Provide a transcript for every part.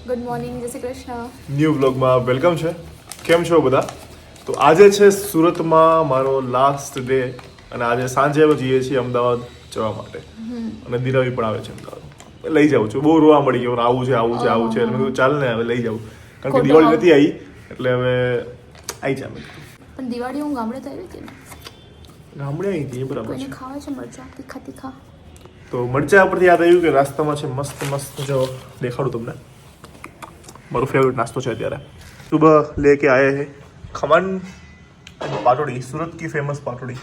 Good morning, જય Shri Krishna. New વ્લોગમાં welcome છે. કેમ છો બધા? તો આજે છે સુરતમાં મારો લાસ્ટ ડે અને આજે સાંજે અમે જઈએ છીએ અમદાવાદ જવા માટે અને દિરાવી પણ આવે છે અમદાવાદ. લઈ જાઉં છું. બહુ રોવા મળી ગયો આવું છે એટલે મેં કીધું ચાલ ને હવે લઈ જાઉં કારણ કે દિવાળી નથી આવી એટલે હવે આવી જાય. પણ દિવાળી હું ગામડે તો આવી હતી ને, ગામડે આવી હતી એ બરાબર કોઈને છે. ખાવા છે મરચા તીખા તીખા. તો મરચા પરથી યાદ આવ્યું કે નાસ્તામાં છે મસ્ત મસ્ત જો દેખાડું તમને. મારું ફેવરેટ નાસ્તો છે અત્યારે. સુબહ લેકે આયે હે खमन पाटोड़ी, सूरत की फेमस पाटोड़ी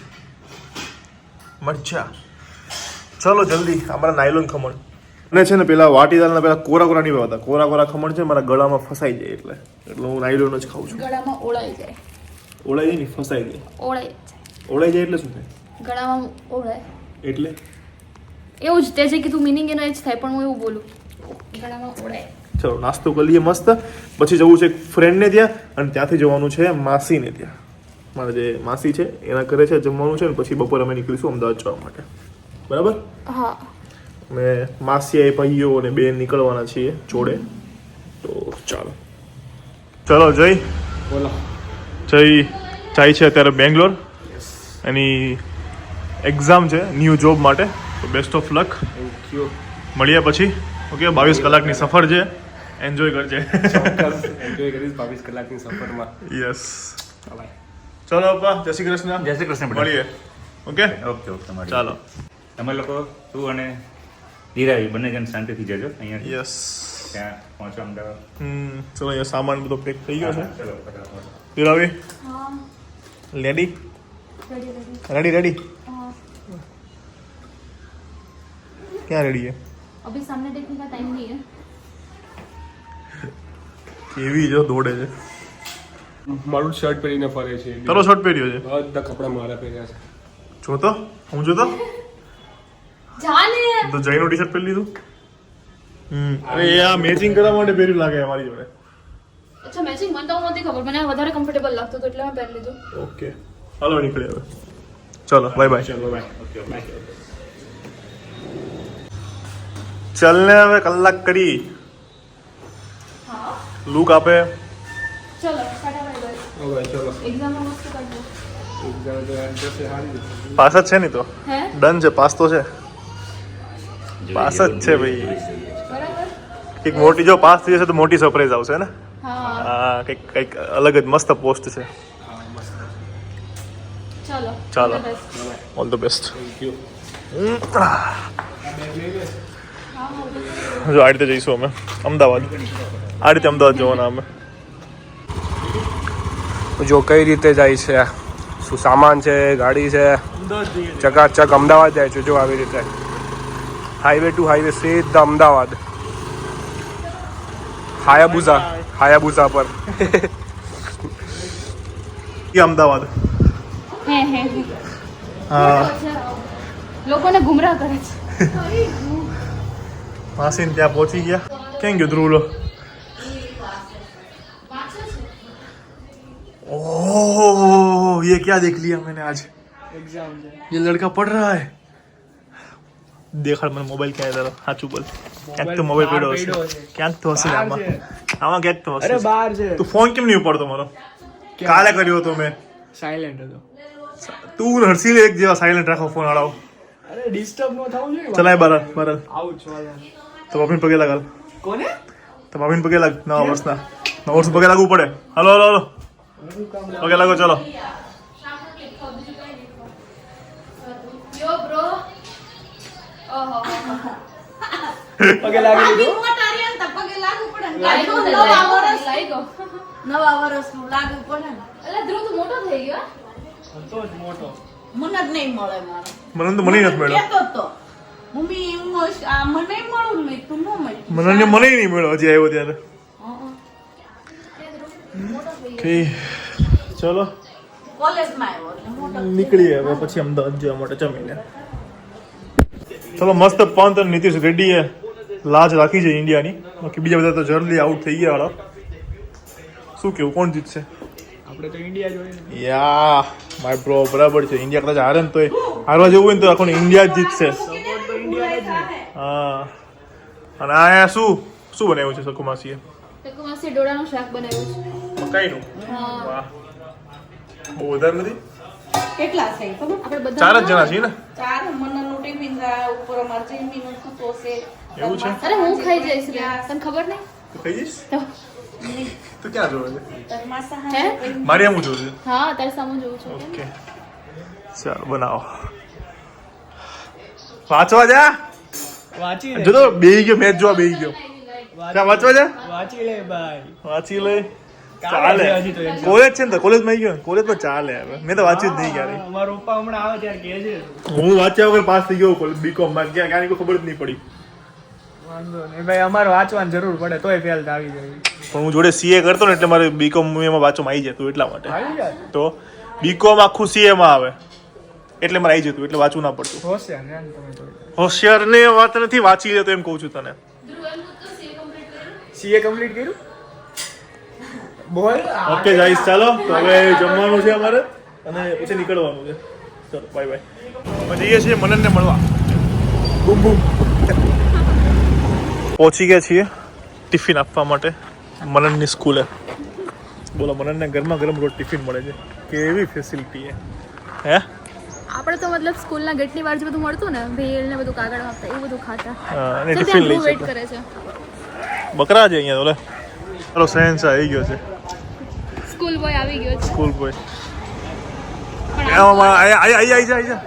मरचा. चलो जल्दी हमारा नायलोन खमण અને છે ને પેલા વાટીદારના પેલા કોરા કોરા નહીં ભાવતા. કોરા કોરા ખમણ છે મારા ગળામાં ફસાઈ જાય એટલે હું નાયલોન જ ખાઉં છું. ગળામાં ઓળાઈ જાય. ઓળાઈ જાય ને ફસાઈ જાય. ઓળાઈ જાય એટલે શું થાય? ગળામાં ઓળાય એટલે એવું જ તે જે કીધું મિનિંગ એનો એ જ થાય, પણ હું એવું બોલું ગળામાં ઓળાય. ચલો નાસ્તો કરી લઈએ મસ્ત. પછી જવું છે એક ફ્રેન્ડને ત્યાં અને ત્યાંથી જવાનું છે માસીને ત્યાં. મારા જે માસી છે એના ઘરે છે જમવાનું છે ને પછી બપોરે અમે નીકળીશું અમદાવાદ જવા માટે. બરાબર? હા. અમે માસી ભાઈઓ અને બેન નીકળવાના છીએ જોડે. તો ચાલો ચલો જય બોલો. જય જાય છે અત્યારે બેંગ્લોર. એની એક્ઝામ છે ન્યૂ જોબ માટે. તો best of luck. Thank you. મળીએ પછી. ઓકે 22 કલાકની સફર છે, એન્જોય કરજે. ચોક્કસ એન્જોય કરીશ 22 કલાકની સફરમાં. યસ. બાય. ચલો અપ્પા, જય શ્રી કૃષ્ણ. જય શ્રી કૃષ્ણ બેટા. મળીએ. ઓકે ઓકે ઓકે મળીએ. ચાલો. તમે લોકો તું અને ધીરાવી બંને જણ શાંતિથી જજો અહીંયા યસ. ત્યાં પહોંચો અમદાવાદ. ચલો અહીંયા સામાન બધો પેક થઈ ગયો છે. ચલો ફટાફટ. દિરાવી હા. Ready ready ready. Ready ready હા. ક્યાં રેડી है? अभी सामने देखने का टाइम नहीं है. કેવી જો દોડે છે. મારું શર્ટ પહેરીને ફરે છે. તારો શર્ટ પહેર્યો છે. બધા કપડા મારા પહેર્યા છે. જોતો હું જોતો જાને તો જયનો ટી શર્ટ પહેરી લીધું. અરે એ આ મેચિંગ કરવા માટે પહેર્યું લાગે અમારી જોડે. અચ્છા મેચિંગ મને તો નથી ખબર, મને વધારે કમ્ફર્ટેબલ લાગતું તો એટલે મેં પહેરી લીધું. ઓકે હાલો નીકળીએ હવે. ચલો બાય બાય. ચલો બાય. Okay bye. ચલને હવે કલાક કરી હા લુક આપે. ચલો ટાટા બાય બાય. હવે ચલો. એક્ઝામમાં મસ્ત કરજો. એક્ઝામ તો એન્ટ્રન્સ હારી. પાસ જ છે ને તો હે ડન છે. પાસ તો છે. પાસ જ છે ભાઈ. બરાબર. કંઈક મોટી જો પાસ થઈ જશે તો મોટી સરપ્રાઈઝ આવશે ને. હા હા કંઈક અલગ જ મસ્ત પોસ્ટ છે. હા મસ્ત. ચલો ચાલો. all the best. All the best. Thank you. હા હા બધું. જો આ રીતે જઈશું અમે અમદાવાદ. આ રીતે અમદાવાદ જવાના અમે. જો કઈ રીતે જાય છે, શું સામાન છે, ગાડી છે, ચકાચક અમદાવાદ જાય છે. જો આવી રીતે હાઈવે ટુ હાઈવે સીધા અમદાવાદ. હાયાબુઝા પર. એ અમદાવાદ. હે હા લોકોને ગુમરાહ કરે છે. માસીને ત્યાં પહોંચી ગયા. ક્યાં ગયો ધ્રુવલો? ओह ये क्या देख लिया मैंने आज. એક્ઝામ છે. ये लड़का पढ़ रहा है. દેખાડ મને મોબાઈલ ક્યાં તારો? સાચું બોલ. ક્યાંક તો મોબાઈલ પડ્યો હશે. ક્યાંક તો હશે આમાં. આમાં ક્યાંક તો હશે. બહાર છે. તું ફોન કેમ નહીં ઉપાડતો મારો? કાલે કર્યો હતો મેં. સાયલેન્ટ હતો. તું હર્ષિલ એક જેવા સાયલેન્ટ રાખો ફોન આડાવ. અરે ડિસ્ટર્બ ન થવું જોઈએ. ચલાય બરાબર બરાબર. આવું છો. તો ભાભીને પગે લાગ. કોને? તો ભાભીને પગે લાગ. નવા વર્ષ પગે લાગવું પડે. હલો હલો હલો પગે લાગો. ચલો યો બ્રો. ઓહો પગે લાગી દીધું. નવા વર્ષનું લાગુ પડે ને. એટલે ધ્રુવ તું મોટો થઈ ગયો. તો જ મોટો. મને જ નહીં મળે મારો. મને તો મને નથી મળ્યો. કહેતો તો મમ્મી હું આ મને મળું ને તું ન મળી. મને નહીં મળ્યો હજી આવ્યો ત્યારે. ઓકે ચલો કોલેજમાં આવ્યો એટલે મોટો નીકળીએ હવે પછી અમદાવાદ જવા માટે જમીને. ચલો મસ્ત પંત અને નીતિશ રેડ્ડીએ લાજ રાખી છે ઇન્ડિયાની. બાકી બીજા બધા તો જલ્દી આઉટ થઈ ગયા વાળા. શું કેવું કોણ જીતશે? આપણે તો ઇન્ડિયા જોઈએ. યા માય બ્રો બરાબર છે. ઇન્ડિયા કદાચ હારે ને તો હારવા જેવું હોય ને તો આખો ઇન્ડિયા જ જીતશે. સપોર્ટ તો ઇન્ડિયા જ ને. હા અને આ શું શું બનાવ્યું છે શકુ માસીએ? શકુ માસી ડોળાનું શાક બનાવ્યું છે. મકાઈનું? હા. વાહ, બહુ વધારે નથી. કેટલા છે ખબર? આપણે બધા 4 જ જણા છીએ ને? 4 મનનું ટિફિન ઉપર અમાર જઈમીનું ખતો છે. એવું છે? અરે હું ખાઈ જઈશ રે. તને ખબર નહીં? તું ખાઈ જઈશ? તો તું ક્યાં જોવે છે? માસા હે? મારી આમ જોવે છે. હા તારે સામું જોઉં છું. ઓકે, ચાલો બનાવો. વાંચવા જા. વાંચી જો તો બેહી ગયો, મેચ જોવા બેહી ગયો. ક્યાં વાંચવા જા? વાંચી લે ભાઈ. વાંચી લે. કાલે ચાલે. હજી તો exam. કોલેજ છે ને તો કોલેજમાં આવી ગયો ને, કોલેજમાં ચાલે હવે. મેં તો વાંચ્યું જ નહીં ક્યારે. મારો પપ્પા હમણાં આવે ત્યારે કહે છે હું વાંચ્યા વગર પાસ થઈ ગયો કોલેજ બીકોમ માં. ક્યાં કોઈ ખબર જ નહીં પડી. વાંધો નહીં ભાઈ, અમારે વાંચવાની જરૂર પડે તોય ફેલ આવી જાય. પણ હું જોડે સીએ કરતો ને એટલે મારે બીકોમ એમાં વાંચવામાં આવી જતું એટલા માટે. આવી જાય તો બીકોમ આખું સીએ માં આવે એટલે મારે આવી જતું એટલે વાંચવું ના પડતું. હોશિયાર ને તમે તો. હોશિયાર ને વાત નથી, વાંચી લે તો એમ કહું છું તને. સીએ કમ્પ્લીટ કર્યું? બોલ. ઓકે ગાઈસ, ચાલો તો હવે જમવાનું છે અમારે અને પછી નીકળવાનું છે. ચલો બાય બાય. અમે જઈએ છીએ મનનને મળવા. બૂમ બૂમ. પહોંચી ગયા છીએ ટિફિન આપવા માટે મનનની સ્કૂલે. બોલો, મનનને ગરમા ગરમ રોજ ટિફિન મળે છે. કેવી ફેસિલિટી હે? આપણે તો મતલબ સ્કૂલના ગેટની બહાર જે બધું મળતું ને ભેળ ને બધું કાગળ આપતા એવું બધું ખાતા. અને ચાલ, ટિફિન ત્યાં લઈ ધ્રુવ વેઇટ શકે. કરે છે. બકરા છે અહીંયા ઓલે. ચાલો, સહેનશાહ આવી ગયો છે. સ્કૂલ બોય આવી ગયો છે. School boy. પણ આઈ જા.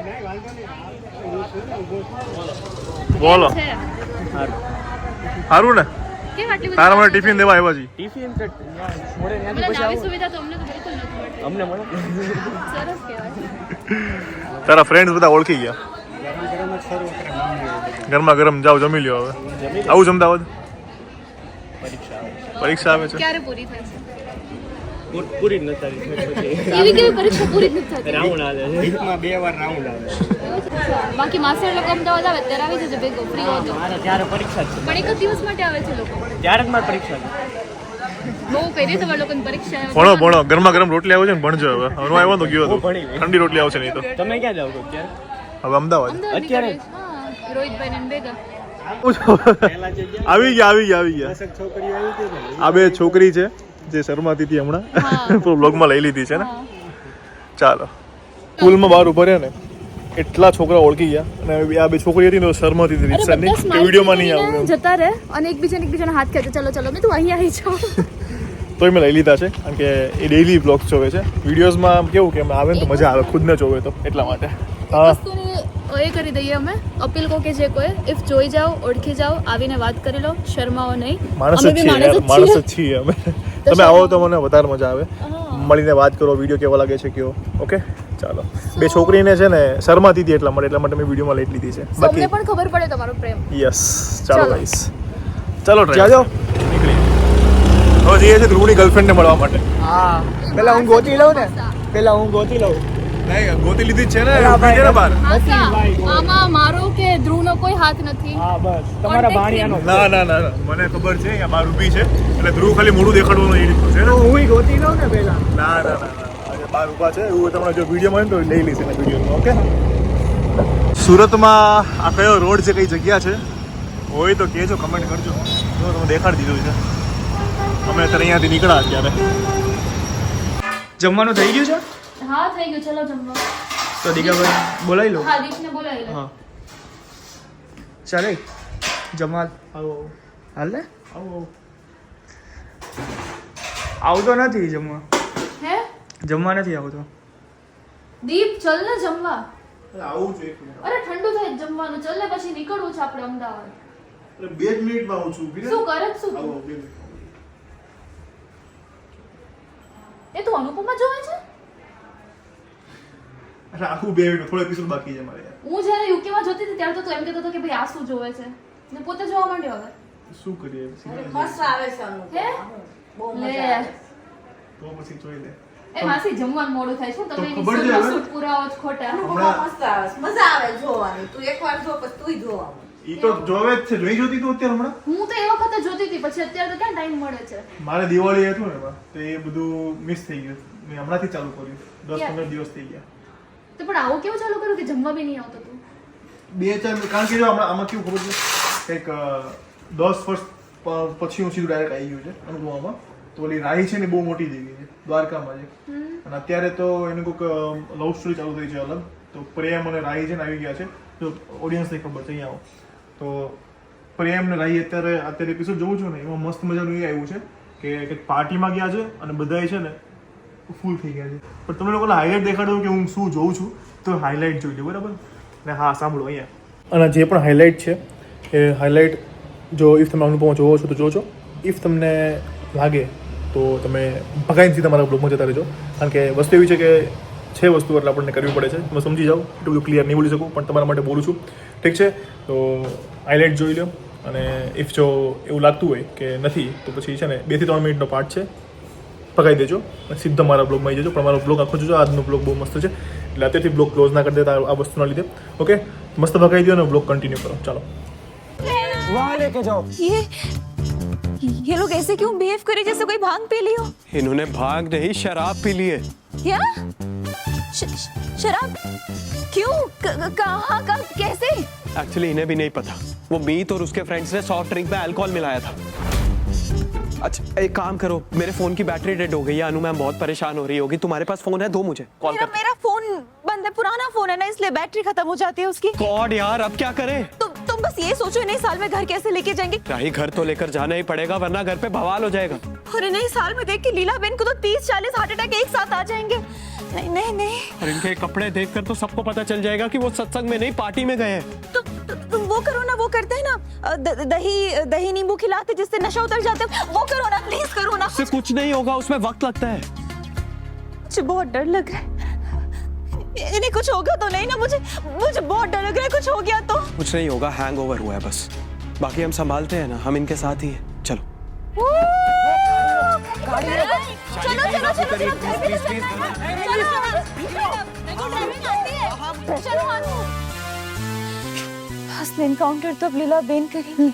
બોલો, છે. સારું ને? કેમ આટલી બધી તારા મને ટિફિન દેવા આવ્યા છે. ટિફિન તો મોડે મતલબ ત્યાંથી આવી સુવિધા તો અમને તો બિલકુલ નથી મળતી. અમને મળે. સરસ કહેવાય. તારા ફ્રેન્ડ્સ બધા ઓળખી ગયા. ગરમા ગરમ જાઓ, જમી લ્યો હવે. આવું છે અમદાવાદ? પરીક્ષા આવે છે. ક્યારે પૂરી થાય છે? પૂરી જ નથી થતી. એવી કેવી પરીક્ષા પૂરી જ નથી થતી? રાઉન્ડ આવે છે. વીકમાં 2 વાર રાઉન્ડ આવે. બાકી માસ્ટર લોકો અમદાવાદ આવે ત્યારે આવી જશે ભેગો ફ્રી હોય તો. મારે ત્યારે પરીક્ષા જ છે. પણ એક જ દિવસ માટે આવે છે લોકો. ત્યારે જ મારે પરીક્ષા છે. બહુ કરી તમારા લોકોની પરીક્ષા ભણો ગરમા ગરમ રોટલી આવે છે ને, ભણજો હવે. હું આવ્યો તો ગયો હતો. હું ભણી લઈશ. ઠંડી રોટલી આવશે નહીં તો. તમે ક્યાં જાવ છો અત્યારે? હવે અમદાવાદ. અમદાવાદ અત્યારે? નીકળે છે. હા, રોહિતભાઈ ને ભેગા. પહેલા જે આવી ગયા. છોકરીઓ આવી હતી ને. આ બે છોકરી છે જે શર્માતી હતી હમણાં. હા. બ્લોગમાં લઈ લીધી છે ને. હા. ચાલો, સ્કૂલમાં બહાર ઉભા રહ્યા ને એટલા છોકરા ઓળખી ગયા અને આ બે છોકરી હતી ને તો શર્માતી હતી અરે રીતસરની બધા કે smile વિડીયોમાં નહીં કરીને આવું. જતા રહે અને એકબીજાના હાથ ખેંચે ચલો ચલો મેં તું અહીં આવી જાઉં. તોય મેં લઈ લીધા છે કારણ કે એ ડેઈલી બ્લોગ્સ જોવે છે. વિડીયોઝમાં કેવું કે આવે ને તો મજા આવે, ખુદને જોવે તો એટલા માટે. હા, વસ્તુની એ કરી દઈએ અમે અપીલ કહો કે જે કોઈ ઇફ જોઈ જાઓ, ઓળખી જાઓ, આવીને વાત કરી લો, શરમાઓ નહીં. માણસ જ અમે બી છીએ યાર, જ માણસ જ છીએ. છીએ અમે. તમે આવો તો મને વધારે મજા આવે. મળીને વાત કરો, વિડીયો કેવો લાગે છે કયો. ઓકે, ચાલો. બે છોકરીને છે ને શર્માતી હતી એટલા માટે મેં વિડીયોમાં લઈ લીધી છે. So, બાકી અમને પણ ખબર પડે તમારો પ્રેમ. યસ, ચાલો ચાલો. ગાઈસ, ચાલો ટ્રાય જાજો. નીકળી. હવે જઈએ છીએ ધ્રુવની ગર્લફ્રેન્ડને મળવા માટે. હા, પેલા હું ગોતી લઉં ને. નહીં, ગોતી લીધી જ છે ને, પેલા ઊભી છે ને બહાર. આશા, આમાં મારો કે ધ્રુવનો કોઈ હાથ નથી. હા બસ તમારા Contact ભાણિયાનો. ના, મને ખબર છે અહીંયા બહાર ઊભી છે એટલે ધ્રુવ ખાલી મોઢું દેખાડવાનું એ રીતનું છે ને. હું ગોતી લઉં ને પેલા. ના, આજે બહાર ઊભા છે એવું તમને જો વિડીયોમાં હોય ને તો લઈ લઈશ એના વિડીયોમાં. ઓકે, સુરતમાં આ કયો રોડ છે, કઈ જગ્યા છે હોય તો કહેજો, કમેન્ટ કરજો. જો તમે દેખાડી દીધું છે. અમે અત્યારે અહીંયાથી નીકળ્યા અત્યારે. જમવાનું થઈ ગયું છે? હા થઈ ગયું, ચલો જમવા. તો દીગાભાઈ બોલાવી લો. હા દીપને બોલાવી લે. હા ચાલે જમાલ હાલ ને આવતો નથી જમવા. હે જમવા નથી આવતો. દીપ ચલ ને જમવા. આવું છે અરે ઠંડુ થાય જ જમવાનું, ચલ ને પછી નીકળવું છે આપણે અમદાવાદ. 2 મિનિટમાં આવું છું. શું કરે છે શું તું? એ તું અનુપમા જોવે છે? આખું 2 મિનિટ, થોડો એપિસોડ બાકી છે મારે. હું જ્યારે યુકે માં જોતી હતી ત્યારે તો તું એમ કહેતો હતો કે ભાઈ આ શું જોવે છે ને પોતે જોવા માંડ્યો હવે. શું કરીએ મસ્ત આવે છે અનુપમા. હે? બહુ લે. મજા આવે છે. તો પછી જોઈ લે. એ માસી જમવાનું મોડું થાય છે, તમે તો એની ખબર છે સ્કૂલમાં હવે? શૂટ પુરાવો છો ખોટા. અનુપમા મસ્ત આવે છે. મજા આવે જોવાની. તું એકવાર જો પછી તુંય જોવાનું. ઈ તો જોવે જ છે, જોઈ જોતી તું અત્યારે હમણાં. હું તો એ વખતે જોતી હતી, પછી અત્યારે તો ક્યાં ટાઈમ મળે છે. મારે દિવાળી હતું ને એમાં, તો એ બધું મિસ થઈ ગયું. મેં હમણાંથી ચાલુ કર્યું, 10-15 દિવસ થઈ ગયા. તો પણ આવું કેવું ચાલુ કર્યું કે જમવા બી નહીં આવતો તું? 2-4 કારણ કે જો આમાં કેવું ખબર છે, કંઈક 10 વર્ષ પછી હું સીધું ડાયરેક્ટ આવી ગયું છે અનુપમામાં. તો ઓલી રાહી છે ને બહુ મોટી દેવી છે દ્વારકામાં છે, અને અત્યારે તો એનું કોઈક લવ સ્ટોરી ચાલુ થઈ છે અલગ. તો પ્રેમ અને રાહી છે ને આવી ગયા છે. તો ઓડિયન્સને ખબર છે અહીંયા આવો તો પ્રેમ ને રાહી અત્યારે એપિસોડ જોઉં છું ને એમાં મસ્ત મજાનું એ આવ્યું છે કે કંઈક પાર્ટીમાં ગયા છે અને બધાય છે ને ફૂલ થઈ ગયા છે. પણ તમને લોકોને હાઇલાઇટ દેખાડું કે હું શું જોઉં છું તો હાઇલાઇટ જોઈ લો બરાબર ને. હા સાંભળો અહીંયા, અને જે પણ હાઇલાઇટ છે એ હાઇલાઇટ જો ઇફ તમે અનુપમા જોવો છો તો જોજો. ઇફ તમને લાગે તો તમે ભગાઈને તમારા બ્લોગમાં જતા રહેજો, કારણ કે વસ્તુ એવી છે કે છે વસ્તુ એટલે આપણને કરવી પડે છે. તમે સમજી જાઓ, એટલું બધું ક્લિયર નહીં બોલી શકું પણ તમારા માટે બોલું છું, ઠીક છે? તો હાઇલાઇટ જોઈ લો, અને ઇફ જો એવું લાગતું હોય કે નથી તો પછી છે ને 2 થી 3 મિનિટનો પાર્ટ છે, પકાવી દેજો અને સીધા મારા બ્લોગમાં આવી જજો. પણ મારો બ્લોગ આખો જોજો, આજનો બ્લોગ બહુ મસ્ત છે એટલે અત્યારથી બ્લોગ ક્લોઝ ના કરી દેતા આ વસ્તુના લીધે. ઓકે, મસ્ત પકાવી દો અને બ્લોગ કન્ટિન્યુ કરો. ચાલો. वहाँ लेके जाओ. ये लोग ऐसे क्यों बिहेव करे जैसे कोई भांग पी ली हो? इन्होंने भांग नहीं शराब पी ली है. क्या? शराब? क्यों? कहाँ कब कैसे? एक्चुअली इन्हें भी नहीं पता. वो मीत और उसके फ्रेंड्स ने सॉफ्ट ड्रिंक में अल्कोहल मिलाया था. अच्छा एक काम करो, मेरे फोन की बैटरी डेड हो गई है. अनु मैम बहुत परेशान हो रही होगी. तुम्हारे पास फोन है? दो मुझे कॉल कर. मेरा फोन बंद है, पुराना फोन है ना, इसलिए बैटरी खत्म हो जाती है उसकी. गॉड यार, अब क्या करें? तुम बस ये सोचो नए साल में घर कैसे लेके जाएंगे. राही घर तो लेकर जाना ही पड़ेगा वरना घर पे बवाल हो जाएगा. अरे नए साल में देख के लीला बेन को तो 30-40 हार्ट अटैक एक साथ आ जाएंगे. नहीं नहीं नहीं. और इनके कपड़े देखकर तो सबको पता चल जाएगा कि वो सत्संग में नहीं पार्टी में गए हैं. तुम वो करो ना, वो करते हैं ना दही नींबू खिलाते जिससे नशा उतर जाता है, वो करो ना, प्लीज करो ना. उससे कुछ नहीं होगा, उसमें वक्त लगता है. मुझे बहुत डर लग रहा है. इन्हें कुछ होगा तो नहीं ना? मुझे बहुत डर लग रहा है, कुछ हो गया तो. कुछ नहीं होगा, हैंगओवर हुआ है बस. बाकी हम संभालते हैं ना, हम इनके साथ ही हैं. चलो चलो चलो चलो असली एनकाउंटर तो अब लीला बेन करेंगी.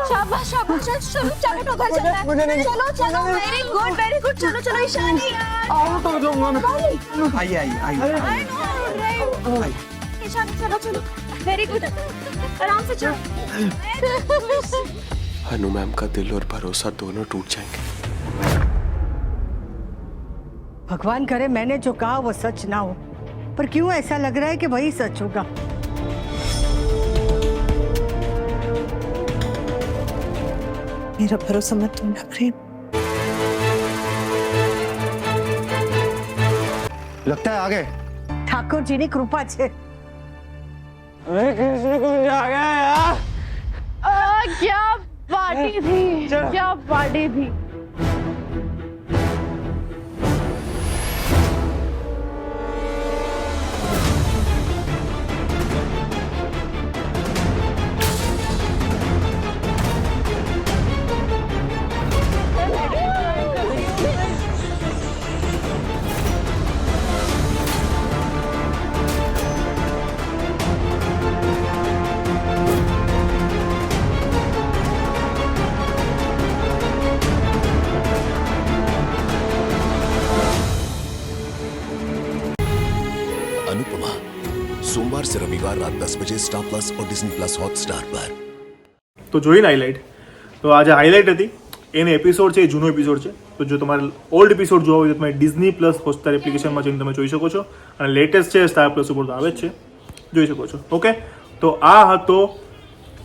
शाबाश शाबाश, चलो चलो तो घर चलना है. चलो चलो, वेरी गुड, चलो चलो ईशानी. आइए. ईशानी चलो चलो, वेरी गुड, आराम से चलो. अनु मैम का दिल और भरोसा दोनों टूट जाएंगे. भगवान करे मैंने जो कहा वो सच ना हो, पर क्यों ऐसा लग रहा है कि वही सच होगा. मेरा भरोसा मत तोड़ना प्रेम. लगता है आगे. ठाकुर जी की कृपा छे. क्या पार्टी थी, क्या पार्टी थी. अनुपमा सोमवार से रविवार रात 10 बजे स्टार प्लस और डिज्नी प्लस हॉटस्टार पर. તો જોઈને હાઇલાઇટ. તો આજે હાઇલાઇટ હતી, એને એપિસોડ છે એ જૂનો એપિસોડ છે. તો જો તમારે ઓલ્ડ એપિસોડ જોવા હોય તો તમે ડિઝની પ્લસ હોટસ્ટાર એપ્લિકેશનમાં જઈને તમે જોઈ શકો છો, અને લેટેસ્ટ છે સ્ટાર પ્લસ ઉપર તો આવે જ છે, જોઈ શકો છો. ઓકે, તો આ હતો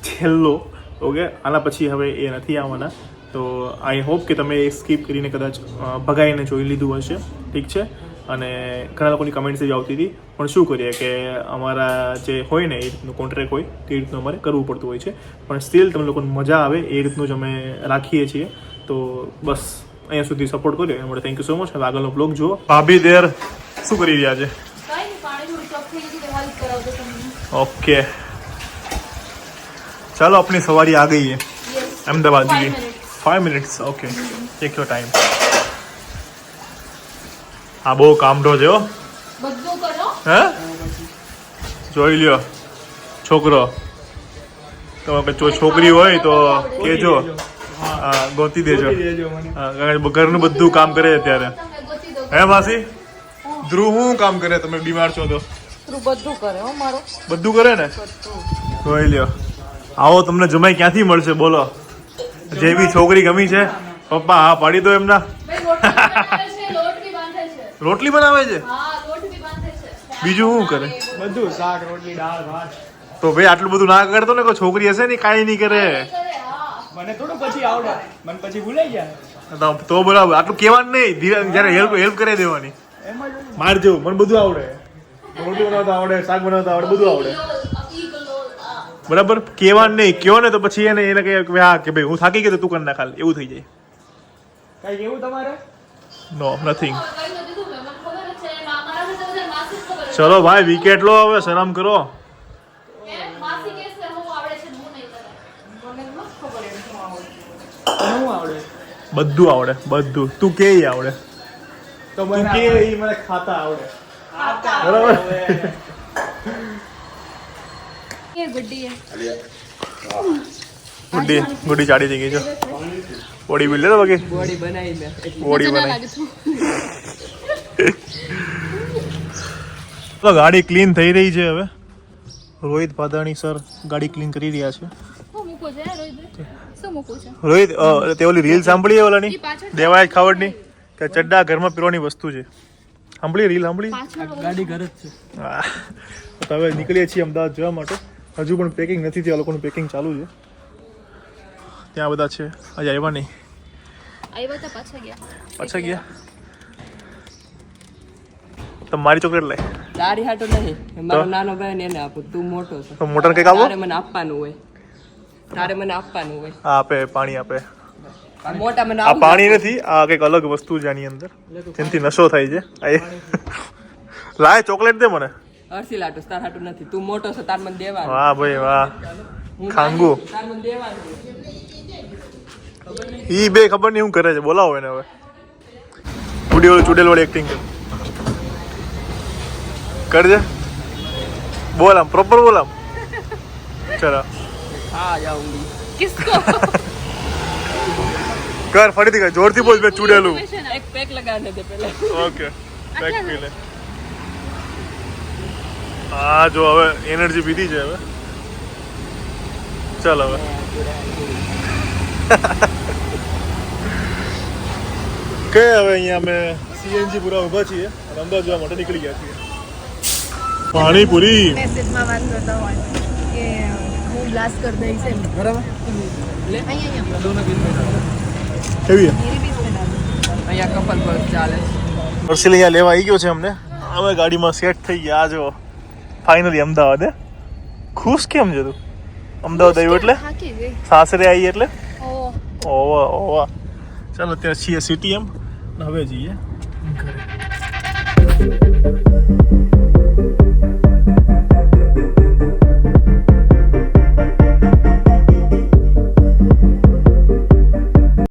છેલ્લો. ઓકે, આના પછી હવે એ નથી આવવાના. તો આઈ હોપ કે તમે એ સ્કીપ કરીને કદાચ ભગાઈને જોઈ લીધું હશે, ઠીક છે? અને ઘણા લોકોની કમેન્ટ્સ એવી આવતી હતી, પણ શું કરીએ કે અમારા જે હોય ને એ રીતનું કોન્ટ્રાક્ટ હોય તે રીતનું અમારે કરવું પડતું હોય છે. પણ સ્ટીલ તમે લોકોને મજા આવે એ રીતનું જ અમે રાખીએ છીએ. તો બસ અહીંયા સુધી સપોર્ટ કર્યો એના માટે થેન્ક યુ સો મચ. હવે આગળનો બ્લોગ જુઓ. ભાભી દેર શું કરી રહ્યા છે? ઓકે, ચાલો अपनी सवारी आ गई है अहमदाबाद की. 5 minutes. Okay, take your time. આ બહુ કામઢો છે હો. બધું કરો. હે, જોઈ લ્યો છોકરો. તો છોકરી હોય તો કેજો, ગોતી દેજો. ઘરનું બધું કામ કરે અત્યારે. હે માસી? ધ્રુવ શું કામ કરે? તમે બીમાર છો તો બધું કરે હો મારો. બધું કરે ને? જોઈ લ્યો. આવો તમને જમાઈ ક્યાંથી મળશે બોલો? જેવી છોકરી ગમી છે પપ્પા હા પાડી દો એમના રોટલી બનાવે છે બીજું શું કરે બધું શાક રોટલી દાળ ભાત. તો ભાઈ આટલું બધું ના કરતો ને કોઈ છોકરી હશે ને કાંઈ નહીં કરે મને થોડું પછી આવડે, મને પછી ભૂલાઈ જાય. તો બરાબર આટલું કહેવાનું નહીં જયારે હેલ્પ કરી દેવાની માર જેવું મને બધું આવડે રોટલી બનાવતા આવડે શાક બનાવતા આવડે બધું આવડે બરાબર કહેવાનું નહીં કયો ને તો પછી એને કહે કે હા કે ભાઈ હું થાકી ગયો તો તું કરી નાખ હાલ એવું થઈ જાય કઈ કેવું તમારે? નો નથિંગ ચલો ભાઈ વિકેટ લો હવે શરમ કરો શું આવડે? બધું આવડે બધું તું કે આવડે તો તું મને કે ઈ મને ખાતા આવડે બરાબર ગુડી ગુડી ચાડી થઈ ગઈ છે બોડી બિલ્ડર વગે બોડી બનાવી લે. બોડી બનાવી તો ગાડી ક્લીન થઈ રહી છે હવે રોહિત પાદાણી સર ગાડી ક્લીન કરી રહ્યા છે રોહિત તે ઓલી રીલ સાંભળી ઓલાની દેવાય ખાવડની કે ચડ્ડા ઘરમાં પીવાની વસ્તુ છે સાંભળી રીલ સાંભળી ગાડી ઘર જ છે. હા. તો હવે નીકળીએ છીએ અમદાવાદ જવા માટે હજુ પણ પેકિંગ નથી થયું આ લોકોનું પેકિંગ ચાલુ છે ત્યાં બધા છે આજે આવ્યા નહીં પાછા ગયા તો મારી ચોકલેટ લઈ તારી હાટો નહીં, મારો નાનો ભાઈ ને એને આપું, તું મોટો છે. તો મોટર કંઈક આપો તારે મને આપવાનું હોય, તારે મને આપવાનું હોય. આ આપે પાણી આપે મોટા મને આ પાણી નથી આ કંઈક અલગ વસ્તુ છે આની અંદર જેનાથી નશો થાય છે લાય ચોકલેટ દે મને અરસી લાટો તાર હાટું નથી, તું મોટો છે તાર મને દેવાનું. વાહ ભાઈ વાહ ખાંગુ તાર મને દેવાનું. ઈ બે ખબર નહીં શું કરે છે બોલાવો એને હવે ચુડેલ વાળી એક્ટિંગ કરજે બોલ આમ પ્રોપર બોલ આમ ચલો હા જાઉંગી. કર ફરીથી કર જોરથી બોલ મેં ચુડેલું એક પેક લગાવને દે પહેલા. ઓકે પેક પી લે હા જો હવે એનર્જી પીધી છે હવે ચાલ હવે કે હવે અહીંયા અમે સીએનજી પૂરા ઊભા છીએ અને અમદાવાદ જવા માટે નીકળી ગયા છીએ પાણીપુરી મેસેજમાં વાત કરતા હોય કે હું બ્લાસ્ટ કરી દઈશ એમ બરાબર કેવી અહીંયા કપલ પર ચાલે. હર્ષિલ અહીંયા લેવા આવી ગયો છે અમને હવે ગાડીમાં સેટ થઈ ગયા આ જો ફાઇનલી અમદાવાદ હે ખુશ કેમ છે તું અમદાવાદ આવ્યું એટલે સાસરે આવી એટલે ઓવા ઓવા ચાલો અત્યારે છીએ સિટી એમ હવે જઈએ ઘરે